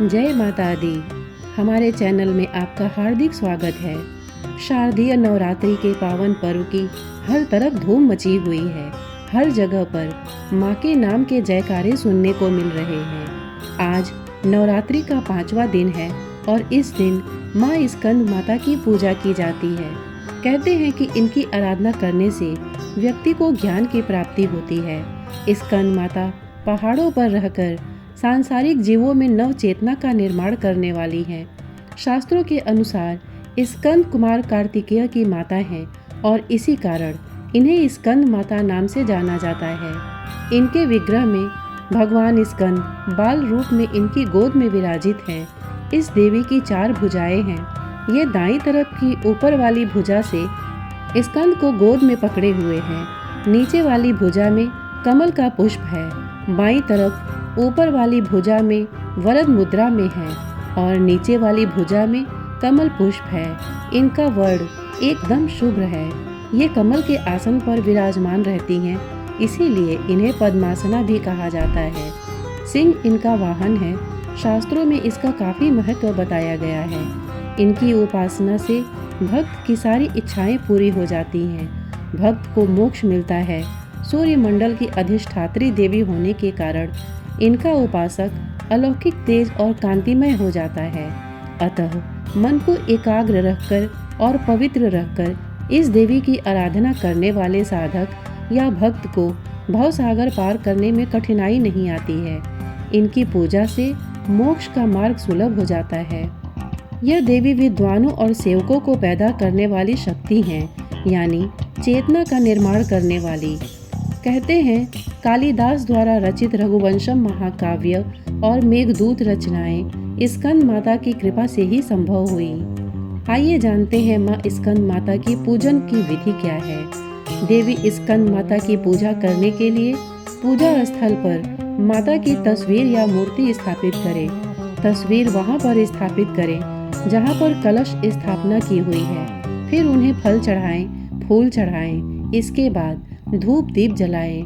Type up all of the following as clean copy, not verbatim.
जय माता दी। हमारे चैनल में आपका हार्दिक स्वागत है। शारदीय नवरात्रि के पावन पर्व की हर तरफ धूम मची हुई है। हर जगह पर माँ के नाम के जयकारे सुनने को मिल रहे हैं। आज नवरात्रि का 5वां दिन है और इस दिन माँ स्कंद माता की पूजा की जाती है। कहते हैं कि इनकी आराधना करने से व्यक्ति को ज्ञान की प्राप्ति होती है। स्कंद माता पहाड़ों पर रहकर सांसारिक जीवों में नव चेतना का निर्माण करने वाली हैं। शास्त्रों के अनुसार स्कंद कुमार कार्तिकेय की माता हैं और इसी कारण इन्हें स्कंद माता नाम से जाना जाता है। इनके विग्रह में भगवान स्कंद बाल रूप में इनकी गोद में विराजित हैं। इस देवी की 4 भुजाएं हैं। ये दाईं तरफ की ऊपर वाली भुजा से स्कंद को गोद में पकड़े हुए हैं। नीचे वाली भुजा में कमल का पुष्प है। बाईं तरफ ऊपर वाली भुजा में वरद मुद्रा में है और नीचे वाली भुजा में कमल पुष्प है। इनका वर्ण एकदम शुभ्र है। ये कमल के आसन पर विराजमान रहती हैं, इसीलिए इन्हें पद्मासना भी कहा जाता है। सिंह इनका वाहन है। शास्त्रों में इसका काफी महत्व बताया गया है। इनकी उपासना से भक्त की सारी इच्छाएं पूरी हो जाती हैं। भक्त को मोक्ष मिलता है। सूर्य मंडल की अधिष्ठात्री देवी होने के कारण इनका उपासक अलौकिक तेज और कांतिमय हो जाता है। अतः मन को एकाग्र रखकर और पवित्र रखकर इस देवी की आराधना करने वाले साधक या भक्त को भवसागर पार करने में कठिनाई नहीं आती है। इनकी पूजा से मोक्ष का मार्ग सुलभ हो जाता है। यह देवी विद्वानों और सेवकों को पैदा करने वाली शक्ति हैं, यानी चेतना का निर्माण करने वाली। कहते हैं कालिदास द्वारा रचित रघुवंशम महाकाव्य और मेघदूत रचनाएं स्कंद माता की कृपा से ही संभव हुई। आइए जानते हैं माँ स्कंद माता की पूजन की विधि क्या है। देवी स्कंद माता की पूजा करने के लिए पूजा स्थल पर माता की तस्वीर या मूर्ति स्थापित करें। तस्वीर वहाँ पर स्थापित करें जहाँ पर कलश स्थापना की हुई है। फिर उन्हें फल चढ़ाएं, फूल चढ़ाएं। इसके बाद धूप दीप जलाएं।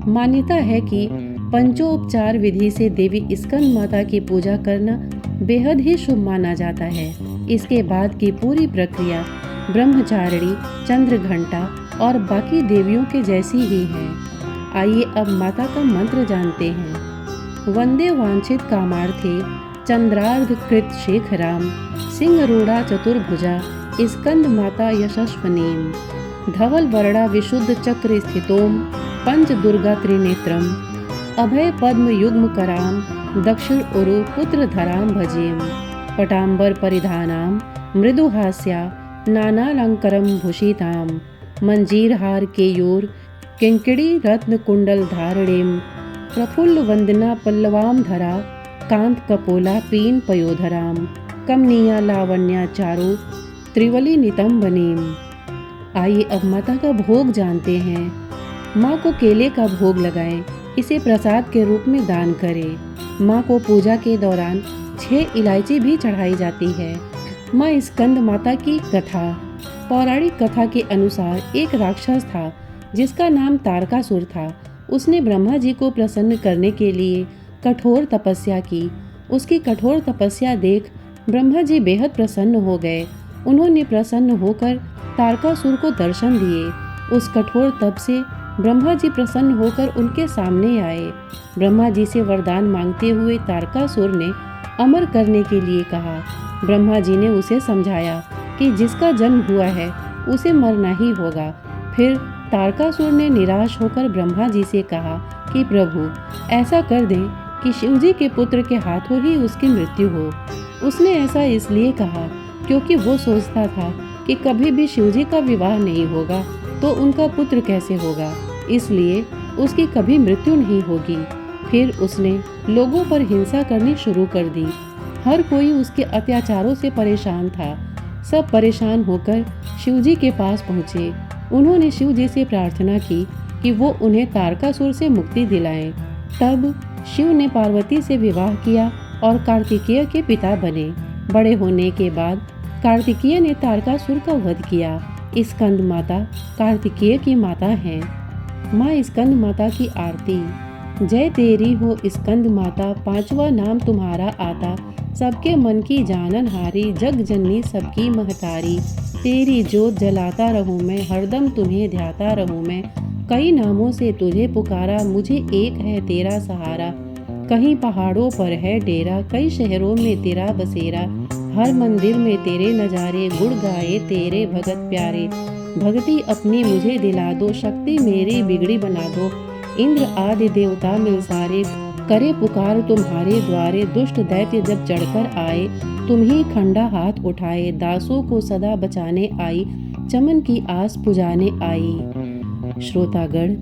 मान्यता है कि पंचोपचार विधि से देवी स्कंद माता की पूजा करना बेहद ही शुभ माना जाता है। इसके बाद की पूरी प्रक्रिया ब्रह्मचारिणी, चंद्र घंटा और बाकी देवियों के जैसी ही है। आइए अब माता का मंत्र जानते हैं। वंदे वांछित कामार्थे चंद्रार्ध कृत शेखराम सिंहरूढ़ा चतुर्भुजा स्कंद माता यशस्वनीम धवल वर्णा विशुद्ध चक्र स्थितोम पंच दुर्गा त्रिनेत्रम अभय पद्म युग्म कराम दक्षिण उरु पुत्र धराम भजेम पटाम्बर परिधानाम मृदुहास्या नानालंकरम भूषिताम मंजीरहार केयूर किंकिणी रत्न कुंडल धारणेम प्रफुल्ल वंदना पल्लवाम धरा कांत कपोला पीन पयोधराम कमनीया लावण्या चारु त्रिवली नितंबनीम। आइए अब माता का भोग जानते हैं। माँ को केले का भोग लगाएं। इसे प्रसाद के रूप में दान करें। माँ को पूजा के दौरान 6 इलायची भी चढ़ाई जाती है। माँ स्कंद माता की कथा। पौराणिक कथा के अनुसार एक राक्षस था जिसका नाम तारकासुर था। उसने ब्रह्मा जी को प्रसन्न करने के लिए कठोर तपस्या की। उसकी कठोर तपस्या देख ब्रह्मा जी बेहद प्रसन्न हो गए। उन्होंने प्रसन्न होकर तारकासुर को दर्शन दिए। उस कठोर तप से ब्रह्मा जी प्रसन्न होकर उनके सामने आए। ब्रह्मा जी से वरदान मांगते हुए तारकासुर ने अमर करने के लिए कहा। ब्रह्मा जी ने उसे समझाया कि जिसका जन्म हुआ है उसे मरना ही होगा। फिर तारकासुर ने निराश होकर ब्रह्मा जी से कहा कि प्रभु ऐसा कर दें कि शिवजी के पुत्र के हाथों ही उसकी मृत्यु हो। उसने ऐसा इसलिए कहा क्योंकि वो सोचता था कि कभी भी शिवजी का विवाह नहीं होगा तो उनका पुत्र कैसे होगा, इसलिए उसकी कभी मृत्यु नहीं होगी। फिर उसने लोगों पर हिंसा करनी शुरू कर दी। हर कोई उसके अत्याचारों से परेशान था। सब परेशान होकर शिवजी के पास पहुँचे। उन्होंने शिवजी से प्रार्थना की कि वो उन्हें तारकासुर से मुक्ति दिलाएं। तब शिव ने पार्वती से विवाह किया और कार्तिकेय के पिता बने। बड़े होने के बाद कार्तिकेय ने तारकासुर का वध किया। स्कंद माता कार्तिकेय की माता हैं। माँ स्कंद माता की आरती। जय तेरी हो स्कंद माता, पांचवा नाम तुम्हारा आता। सबके मन की जानन हारी, जग जननी सबकी महतारी। तेरी जोत जलाता रहूं मैं, हरदम तुम्हें ध्याता रहूं मैं। कई नामों से तुझे पुकारा, मुझे एक है तेरा सहारा। कहीं पहाड़ों पर है डेरा, कई शहरों में तेरा बसेरा। हर मंदिर में तेरे नजारे, गुण गाए तेरे भगत प्यारे। भक्ति अपनी मुझे दिला दो, शक्ति मेरी बिगड़ी बना दो। इंद्र आदि देवता मिल सारे, करे पुकार तुम्हारे द्वारे। दुष्ट दैत्य जब चढ़कर आए, तुम ही खंडा हाथ उठाए। दासों को सदा बचाने आई, चमन की आस पुजाने आई। श्रोतागण,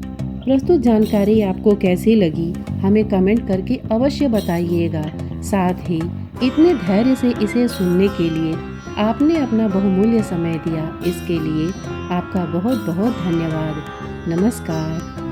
प्रस्तुत जानकारी आपको कैसी लगी हमें कमेंट करके अवश्य बताइएगा। साथ ही इतने धैर्य से इसे सुनने के लिए आपने अपना बहुमूल्य समय दिया, इसके लिए आपका बहुत बहुत धन्यवाद। नमस्कार।